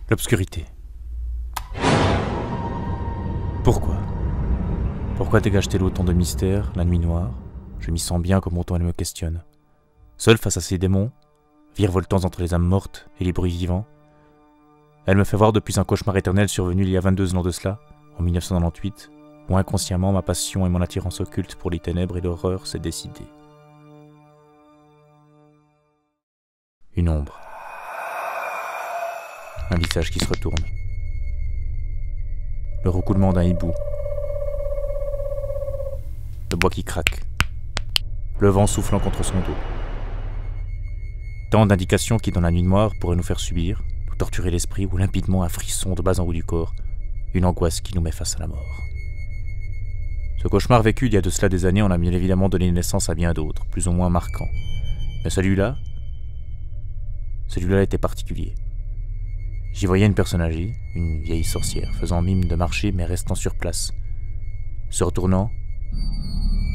L'obscurité. Pourquoi? Pourquoi dégage-t-elle autant de mystère, la nuit noire? Je m'y sens bien comme autant elle me questionne. Seule face à ces démons, virevoltant entre les âmes mortes et les bruits vivants, elle me fait voir depuis un cauchemar éternel survenu il y a 22 ans de cela, en 1998, où inconsciemment ma passion et mon attirance occulte pour les ténèbres et l'horreur s'est décidée. Une ombre. Un visage qui se retourne. Le roucoulement d'un hibou. Le bois qui craque. Le vent soufflant contre son dos. Tant d'indications qui, dans la nuit noire, pourraient nous faire subir, nous torturer l'esprit ou limpidement un frisson de bas en haut du corps, une angoisse qui nous met face à la mort. Ce cauchemar vécu il y a de cela des années en a bien évidemment donné naissance à bien d'autres, plus ou moins marquants. Mais celui-là était particulier. J'y voyais une personne âgée, une vieille sorcière, faisant mime de marcher mais restant sur place, se retournant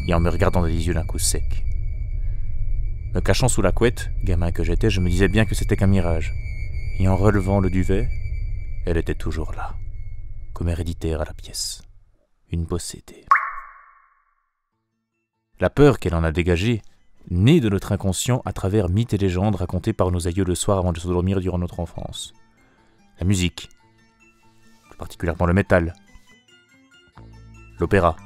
et en me regardant dans les yeux d'un coup sec. Me cachant sous la couette, gamin que j'étais, je me disais bien que c'était qu'un mirage, et en relevant le duvet, elle était toujours là, comme héréditaire à la pièce, une possédée. La peur qu'elle en a dégagée naît de notre inconscient à travers mythes et légendes racontés par nos aïeux le soir avant de se dormir durant notre enfance. La musique, plus particulièrement le métal, l'opéra,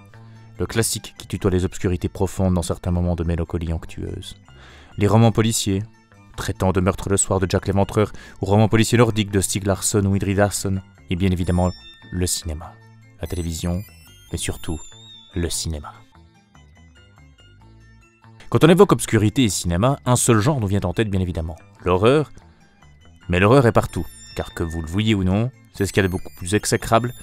le classique qui tutoie les obscurités profondes dans certains moments de mélancolie onctueuse, les romans policiers, traitant de meurtre le soir de Jack l'Éventreur, ou romans policiers nordiques de Stieg Larsson ou Idrid Larsson, et bien évidemment le cinéma, la télévision, mais surtout le cinéma. Quand on évoque obscurité et cinéma, un seul genre nous vient en tête bien évidemment, l'horreur, mais l'horreur est partout. Car que vous le vouliez ou non, c'est ce qu'il y a de beaucoup plus exécrable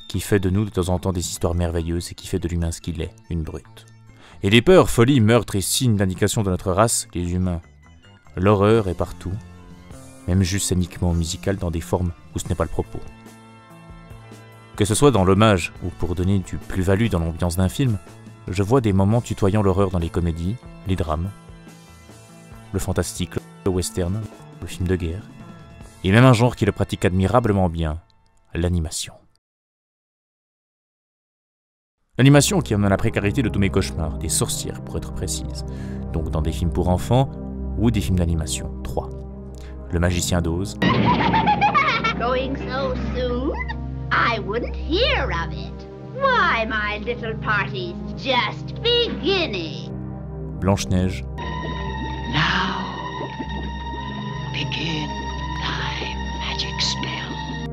qui fait de nous de temps en temps des histoires merveilleuses et qui fait de l'humain ce qu'il est, une brute. Et les peurs, folies, meurtres et signes d'indication de notre race, les humains. L'horreur est partout, même juste scéniquement musical dans des formes où ce n'est pas le propos. Que ce soit dans l'hommage ou pour donner du plus-value dans l'ambiance d'un film, je vois des moments tutoyant l'horreur dans les comédies, les drames, le fantastique, le western, le film de guerre, et même un genre qui le pratique admirablement bien, l'animation. L'animation qui emmène la précarité de tous mes cauchemars, des sorcières pour être précise, donc dans des films pour enfants ou des films d'animation. 3. Le magicien d'Oz. Going so soon? I wouldn't hear of it. Why, my little party's just beginning. Blanche-Neige. Now, begin thy magic spell.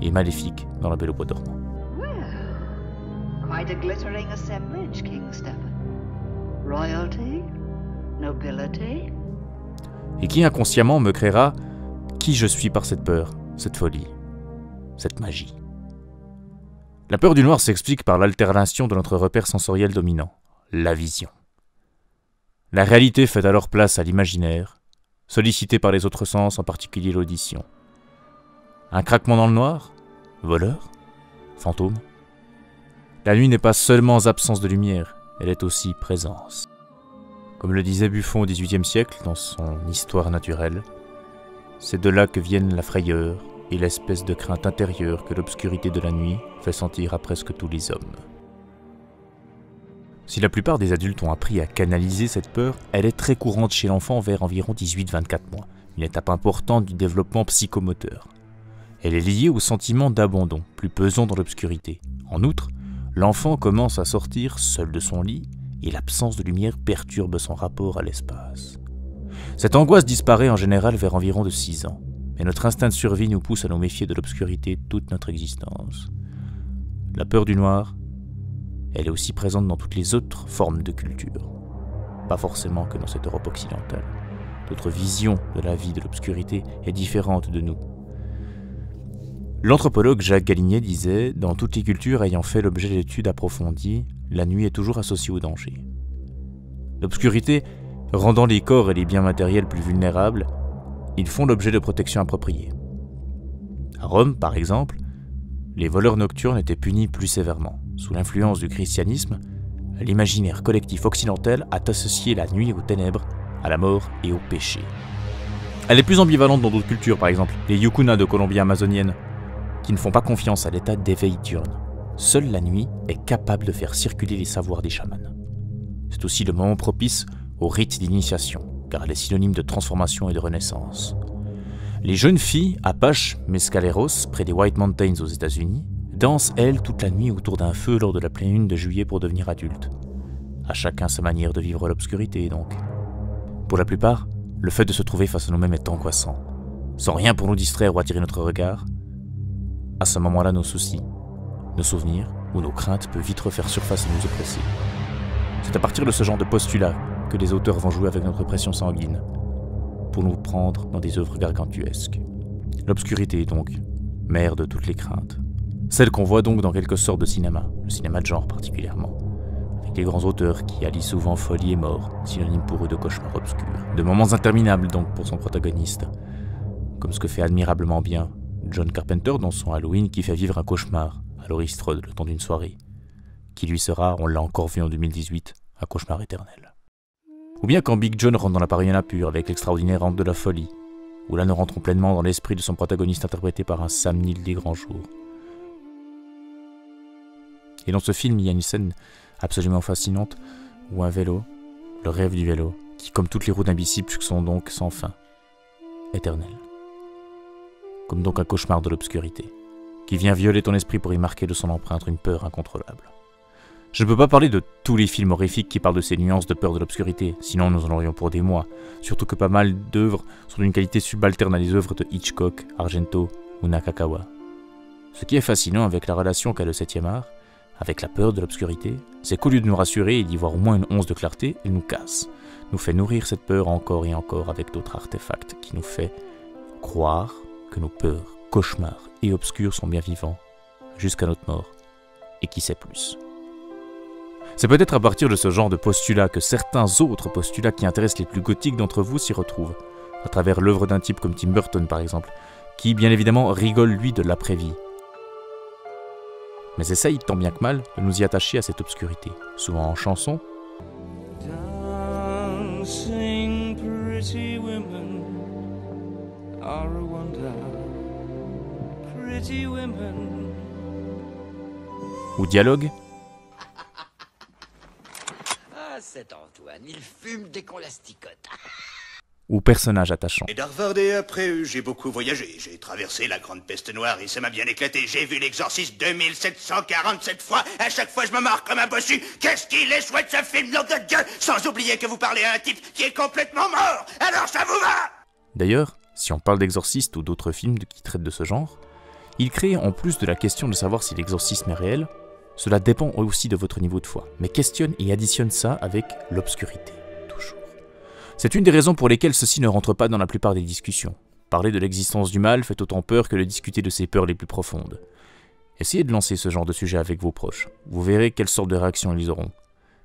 Et Maléfique dans La Belle au bois dormant. Well, quite a glittering assemblage, King Stephen. Royalty, nobility. Et qui inconsciemment me créera qui je suis par cette peur, cette folie, cette magie. La peur du noir s'explique par l'alternation de notre repère sensoriel dominant, la vision. La réalité fait alors place à l'imaginaire, sollicité par les autres sens, en particulier l'audition. Un craquement dans le noir? Voleur? Fantôme? La nuit n'est pas seulement absence de lumière, elle est aussi présence. Comme le disait Buffon au XVIIIe siècle dans son Histoire naturelle, c'est de là que viennent la frayeur et l'espèce de crainte intérieure que l'obscurité de la nuit fait sentir à presque tous les hommes. Si la plupart des adultes ont appris à canaliser cette peur, elle est très courante chez l'enfant vers environ 18-24 mois, une étape importante du développement psychomoteur. Elle est liée au sentiment d'abandon, plus pesant dans l'obscurité. En outre, l'enfant commence à sortir seul de son lit et l'absence de lumière perturbe son rapport à l'espace. Cette angoisse disparaît en général vers environ de 6 ans, mais notre instinct de survie nous pousse à nous méfier de l'obscurité toute notre existence. La peur du noir, elle est aussi présente dans toutes les autres formes de culture. Pas forcément que dans cette Europe occidentale. Notre vision de la vie de l'obscurité est différente de nous. L'anthropologue Jacques Galinier disait « Dans toutes les cultures ayant fait l'objet d'études approfondies, la nuit est toujours associée au danger. » L'obscurité, rendant les corps et les biens matériels plus vulnérables, ils font l'objet de protections appropriées. À Rome, par exemple, les voleurs nocturnes étaient punis plus sévèrement. Sous l'influence du christianisme, l'imaginaire collectif occidental a associé la nuit aux ténèbres, à la mort et au péché. Elle est plus ambivalente dans d'autres cultures, par exemple les Yukuna de Colombie amazonienne, qui ne font pas confiance à l'état d'éveil diurne. Seule la nuit est capable de faire circuler les savoirs des chamans. C'est aussi le moment propice au rite d'initiation, car elle est synonyme de transformation et de renaissance. Les jeunes filles Apache Mescaleros, près des White Mountains aux États-Unis, dansent, elles, toute la nuit autour d'un feu lors de la pleine lune de juillet pour devenir adultes. À chacun sa manière de vivre l'obscurité, donc. Pour la plupart, le fait de se trouver face à nous-mêmes est angoissant. Sans rien pour nous distraire ou attirer notre regard, à ce moment-là, nos soucis, nos souvenirs ou nos craintes peuvent vite refaire surface et nous oppresser. C'est à partir de ce genre de postulat que les auteurs vont jouer avec notre pression sanguine, pour nous prendre dans des œuvres gargantuesques. L'obscurité, donc, mère de toutes les craintes. Celle qu'on voit donc dans quelque sorte de cinéma, le cinéma de genre particulièrement, avec les grands auteurs qui allient souvent folie et mort, synonyme pour eux de cauchemar obscur. De moments interminables donc pour son protagoniste, comme ce que fait admirablement bien John Carpenter dans son Halloween qui fait vivre un cauchemar à Laurie Strode le temps d'une soirée, qui lui sera, on l'a encore vu en 2018, un cauchemar éternel. Ou bien quand Big John rentre dans la Pariana pure avec l'extraordinaire Antre de la folie, où là nous rentrons pleinement dans l'esprit de son protagoniste interprété par un Sam Neill des grands jours. Et dans ce film, il y a une scène absolument fascinante où un vélo, le rêve du vélo, qui comme toutes les routes imbicibles sont donc sans fin, éternelles. Comme donc un cauchemar de l'obscurité, qui vient violer ton esprit pour y marquer de son empreinte une peur incontrôlable. Je ne peux pas parler de tous les films horrifiques qui parlent de ces nuances de peur de l'obscurité, sinon nous en aurions pour des mois, surtout que pas mal d'œuvres sont d'une qualité subalterne à des œuvres de Hitchcock, Argento ou Nakakawa. Ce qui est fascinant avec la relation qu'a le 7e art, avec la peur de l'obscurité, c'est qu'au lieu de nous rassurer et d'y voir au moins une once de clarté, il nous casse, nous fait nourrir cette peur encore et encore avec d'autres artefacts qui nous fait croire que nos peurs, cauchemars et obscurs sont bien vivants, jusqu'à notre mort, et qui sait plus. C'est peut-être à partir de ce genre de postulat que certains autres postulats qui intéressent les plus gothiques d'entre vous s'y retrouvent, à travers l'œuvre d'un type comme Tim Burton par exemple, qui bien évidemment rigole lui de l'après-vie. Mais essaye tant bien que mal de nous y attacher à cette obscurité, souvent en chanson, Dancing pretty women are a wonder. Pretty women. ou dialogue, Ah, cet Antoine, il fume dès qu'on l'asticote. ou personnage attachant. Et d'Harvard et après, j'ai beaucoup voyagé. J'ai traversé la grande peste noire et ça m'a bien éclaté. J'ai vu l'exorciste 2747 fois. À chaque fois, je me marre comme un bossu. Qu'est-ce qu'il est chouette ce film, nom de Dieu! Sans oublier que vous parlez à un type qui est complètement mort. Alors ça vous va? D'ailleurs, si on parle d'exorciste ou d'autres films qui traitent de ce genre, il crée en plus de la question de savoir si l'exorcisme est réel, cela dépend aussi de votre niveau de foi, mais questionne et additionne ça avec l'obscurité, toujours. C'est une des raisons pour lesquelles ceci ne rentre pas dans la plupart des discussions. Parler de l'existence du mal fait autant peur que de discuter de ses peurs les plus profondes. Essayez de lancer ce genre de sujet avec vos proches, vous verrez quelle sorte de réaction ils auront.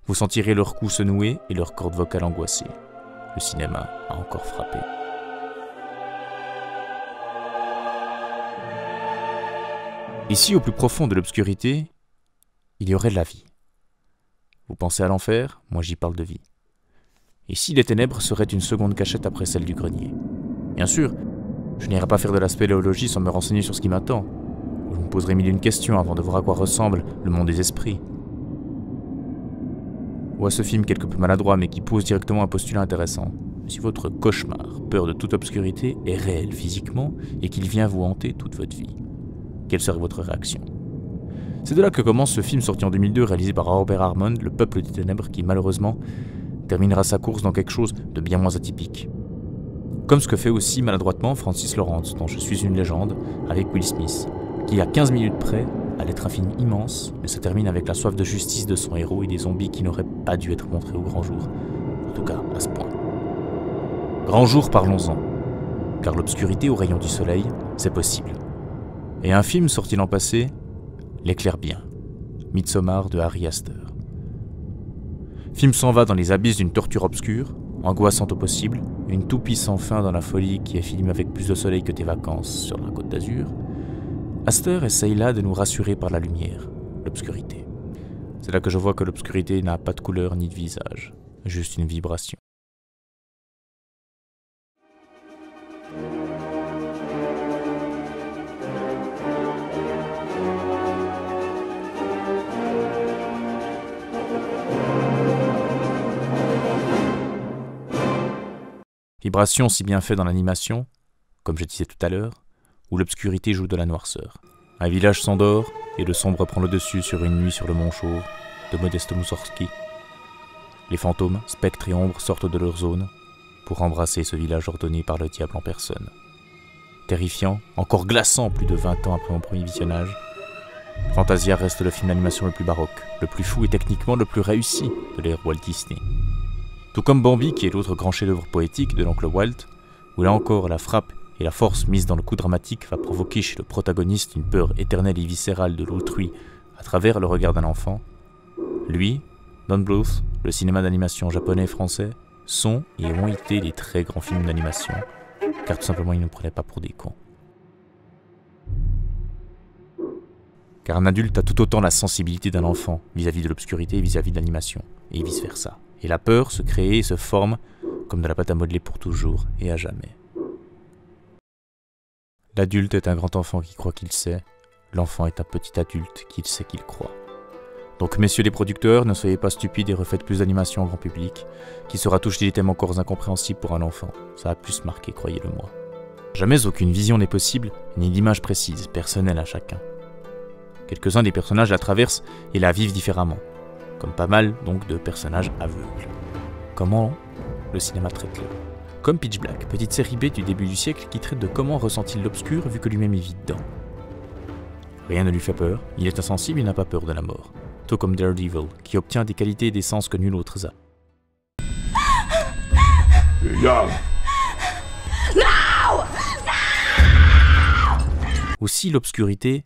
Vous sentirez leurs cous se nouer et leurs cordes vocales angoissées. Le cinéma a encore frappé. Ici, au plus profond de l'obscurité, il y aurait la vie. Vous pensez à l'enfer, moi j'y parle de vie. Ici, les ténèbres seraient une seconde cachette après celle du grenier. Bien sûr, je n'irai pas faire de la spéléologie sans me renseigner sur ce qui m'attend. Je me poserai mille et une questions avant de voir à quoi ressemble le monde des esprits. Ou à ce film quelque peu maladroit mais qui pose directement un postulat intéressant. Si votre cauchemar, peur de toute obscurité, est réel physiquement et qu'il vient vous hanter toute votre vie, quelle serait votre réaction? C'est de là que commence ce film sorti en 2002 réalisé par Robert Harmon, Le Peuple des Ténèbres, qui malheureusement terminera sa course dans quelque chose de bien moins atypique. Comme ce que fait aussi maladroitement Francis Lawrence dans Je suis une légende avec Will Smith, qui à 15 minutes près a l'être infini immense, mais se termine avec la soif de justice de son héros et des zombies qui n'auraient pas dû être montrés au grand jour, en tout cas à ce point. Grand jour, parlons-en, car l'obscurité au rayon du soleil, c'est possible. Et un film sorti l'an passé l'éclaire bien, Midsommar de Ari Aster. Film s'en va dans les abysses d'une torture obscure, angoissante au possible, une toupie sans fin dans la folie qui est filmée avec plus de soleil que tes vacances sur la côte d'Azur. Aster essaye là de nous rassurer par la lumière, l'obscurité. C'est là que je vois que l'obscurité n'a pas de couleur ni de visage, juste une vibration. Vibration si bien fait dans l'animation, comme je disais tout à l'heure, où l'obscurité joue de la noirceur. Un village s'endort et le sombre prend le dessus sur une nuit sur le mont Chauve de Modeste Moussorgsky. Les fantômes, spectres et ombres sortent de leur zone pour embrasser ce village ordonné par le diable en personne. Terrifiant, encore glaçant plus de 20 ans après mon premier visionnage, Fantasia reste le film d'animation le plus baroque, le plus fou et techniquement le plus réussi de l'ère Walt Disney. Tout comme Bambi, qui est l'autre grand chef-d'œuvre poétique de l'oncle Walt, où là encore la frappe et la force mise dans le coup dramatique va provoquer chez le protagoniste une peur éternelle et viscérale de l'autrui à travers le regard d'un enfant, lui, Don Bluth, le cinéma d'animation japonais et français, sont et ont été les très grands films d'animation, car tout simplement ils ne prenaient pas pour des cons. Car un adulte a tout autant la sensibilité d'un enfant vis-à-vis de l'obscurité et vis-à-vis de l'animation, et vice-versa. Et la peur se crée et se forme comme de la pâte à modeler pour toujours et à jamais. L'adulte est un grand enfant qui croit qu'il sait, l'enfant est un petit adulte qui sait qu'il croit. Donc messieurs les producteurs, ne soyez pas stupides et refaites plus d'animation au grand public, qui sera touché des thèmes encore incompréhensibles pour un enfant. Ça a plus marqué, croyez-le moi. Jamais aucune vision n'est possible, ni d'image précise, personnelle à chacun. Quelques-uns des personnages la traversent et la vivent différemment, comme pas mal donc de personnages aveugles. Comment le cinéma traite-le? Comme Pitch Black, petite série B du début du siècle qui traite de comment ressentit l'obscur vu que lui-même y vit dedans. Rien ne lui fait peur, il est insensible, il n'a pas peur de la mort. Tout comme Daredevil, qui obtient des qualités et des sens que nul autre a. Aussi l'obscurité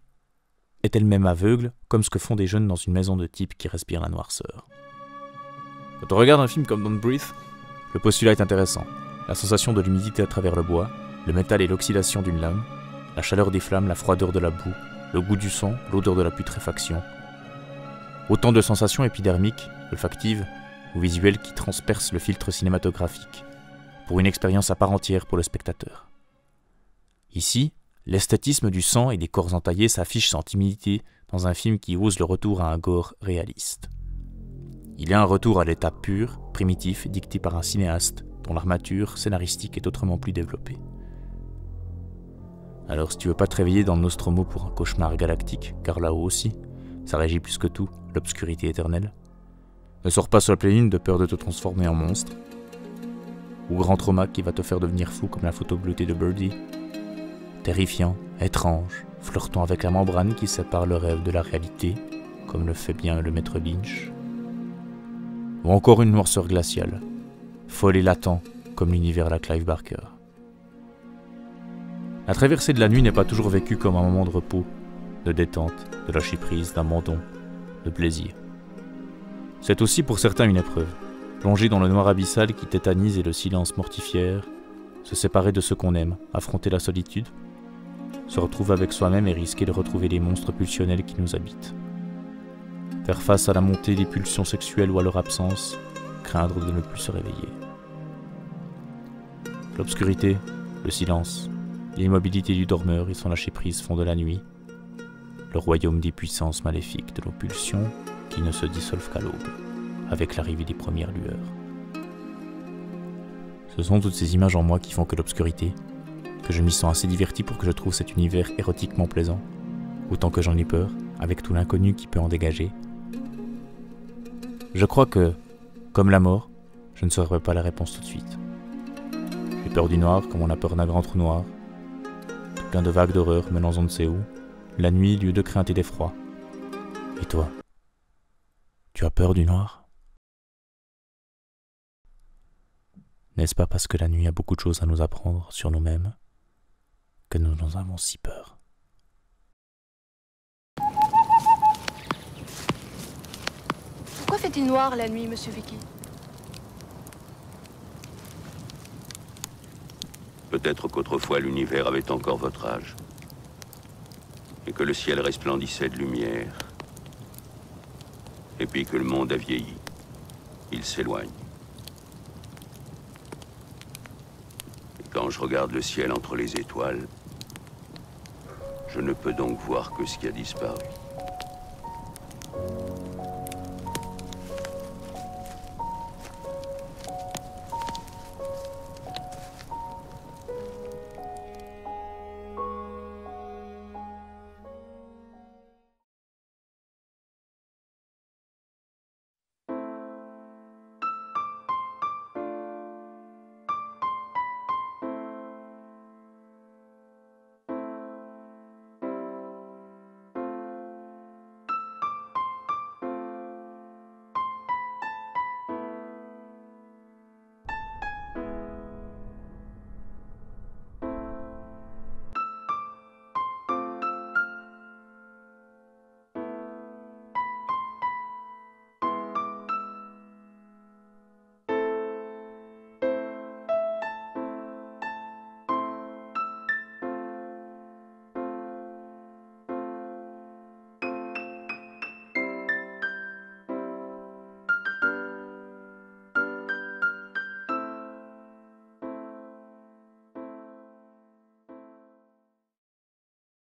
est elle-même aveugle, comme ce que font des jeunes dans une maison de type qui respire la noirceur. Quand on regarde un film comme Don't Breathe, le postulat est intéressant. La sensation de l'humidité à travers le bois, le métal et l'oxydation d'une lame, la chaleur des flammes, la froideur de la boue, le goût du sang, l'odeur de la putréfaction. Autant de sensations épidermiques, olfactives ou visuelles qui transpercent le filtre cinématographique, pour une expérience à part entière pour le spectateur. Ici, l'esthétisme du sang et des corps entaillés s'affiche sans timidité dans un film qui ose le retour à un gore réaliste. Il y a un retour à l'état pur, primitif, dicté par un cinéaste dont l'armature scénaristique est autrement plus développée. Alors si tu veux pas te réveiller dans Nostromo pour un cauchemar galactique, car là-haut aussi, ça régit plus que tout l'obscurité éternelle, ne sors pas sur la pleine lune de peur de te transformer en monstre, ou grand trauma qui va te faire devenir fou comme la photo bleutée de Birdie, terrifiant, étrange, flirtant avec la membrane qui sépare le rêve de la réalité, comme le fait bien le maître Lynch, ou encore une noirceur glaciale, folle et latent comme l'univers à la Clive Barker. La traversée de la nuit n'est pas toujours vécue comme un moment de repos, de détente, de lâcher prise, d'abandon, de plaisir. C'est aussi pour certains une épreuve, plonger dans le noir abyssal qui tétanise et le silence mortifère, se séparer de ceux qu'on aime, affronter la solitude, se retrouver avec soi-même et risquer de retrouver les monstres pulsionnels qui nous habitent. Faire face à la montée des pulsions sexuelles ou à leur absence, craindre de ne plus se réveiller. L'obscurité, le silence, l'immobilité du dormeur et son lâcher-prise font de la nuit le royaume des puissances maléfiques de nos pulsions qui ne se dissolvent qu'à l'aube, avec l'arrivée des premières lueurs. Ce sont toutes ces images en moi qui font que l'obscurité, que je m'y sens assez diverti pour que je trouve cet univers érotiquement plaisant, autant que j'en ai peur, avec tout l'inconnu qui peut en dégager. Je crois que, comme la mort, je ne saurais pas la réponse tout de suite. J'ai peur du noir comme on a peur d'un grand trou noir, tout plein de vagues d'horreur menant on ne sait où, la nuit lieu de crainte et d'effroi. Et toi, tu as peur du noir? N'est-ce pas parce que la nuit a beaucoup de choses à nous apprendre sur nous-mêmes que nous en avons si peur? Pourquoi fait-il noir la nuit, monsieur Vicky? Peut-être qu'autrefois l'univers avait encore votre âge. Et que le ciel resplendissait de lumière. Et puis que le monde a vieilli. Il s'éloigne. Et quand je regarde le ciel entre les étoiles, je ne peux donc voir que ce qui a disparu.